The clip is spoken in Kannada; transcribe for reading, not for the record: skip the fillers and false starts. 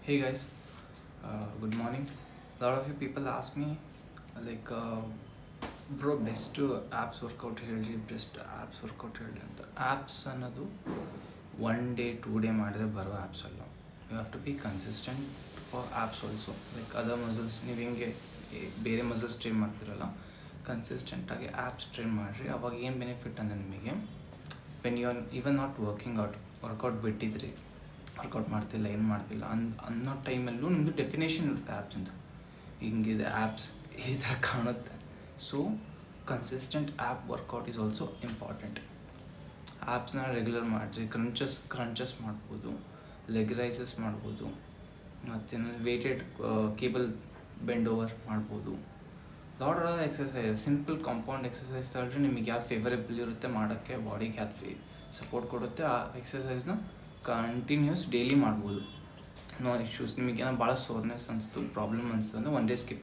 Hey guys, good morning. A lot of you people ask me like, bro, best apps workout ಹೇಳ್ರಿ, ಬೆಸ್ಟ್ ಆ್ಯಪ್ಸ್ ವರ್ಕೌಟ್ ಹೇಳ್ರಿ ಅಂತ. ಆ್ಯಪ್ಸ್ ಅನ್ನೋದು 1 day 2 day ಮಾಡಿದ್ರೆ ಬರೋ ಆ್ಯಪ್ಸ್ ಅಲ್ಲ. You have to be consistent for apps also. Like other muscles ನೀವು ಹೆಂಗೆ ಬೇರೆ ಮಸಲ್ಸ್ ಟ್ರೈನ್ ಮಾಡ್ತಿರಲ್ಲ, ಕನ್ಸಿಸ್ಟೆಂಟಾಗಿ ಆ್ಯಪ್ಸ್ ಟ್ರೈನ್ ಮಾಡಿರಿ. ಅವಾಗ ಏನು ಬೆನಿಫಿಟ್ ಅಂದರೆ ನಿಮಗೆ, when you are even not workout ಬಿಟ್ಟಿದ್ರಿ, ವರ್ಕೌಟ್ ಮಾಡ್ತಿಲ್ಲ, ಏನು ಮಾಡ್ತಿಲ್ಲ ಅನ್ನೋ ಟೈಮಲ್ಲೂ ನಿಮ್ಮದು ಡೆಫಿನೇಷನ್ ಇರುತ್ತೆ ಆ್ಯಪ್ಸಿಂದು. ಹಿಂಗಿದೆ ಆ್ಯಪ್ಸ್ ಈ ಥರ ಕಾಣುತ್ತೆ. So consistent ab workout is also important. ಆ್ಯಪ್ಸ್ನ ರೆಗ್ಯುಲರ್ ಮಾಡಿರಿ. ಕ್ರಂಚಸ್ ಮಾಡ್ಬೋದು, ಲೆಗ್ ರೈಸಸ್ ಮಾಡ್ಬೋದು, ಮತ್ತು ವೇಟೆಡ್ ಕೇಬಲ್ ಬೆಂಡ್ ಓವರ್ ಮಾಡ್ಬೋದು. Lot of exercise, simple compound exercise ತಗೊಂಡ್ರೆ ನಿಮಗೆ ಯಾವ್ದು ಫೇವರೇಬಲ್ ಇರುತ್ತೆ ಮಾಡೋಕ್ಕೆ, ಬಾಡಿಗೆ ಯಾವ್ದು ಸಪೋರ್ಟ್ ಕೊಡುತ್ತೆ, ಆ ಎಕ್ಸಸೈಸ್ನ ಕಂಟಿನ್ಯೂಸ್ ಡೈಲಿ ಮಾಡ್ಬೋದು. No issues. ನಿಮಗೇನೋ ಭಾಳ ಸೋರ್ನೆಸ್ ಅನಿಸ್ತು, ಪ್ರಾಬ್ಲಮ್ ಅನಿಸ್ತು ಅಂದರೆ 1 day ಸ್ಕಿಪ್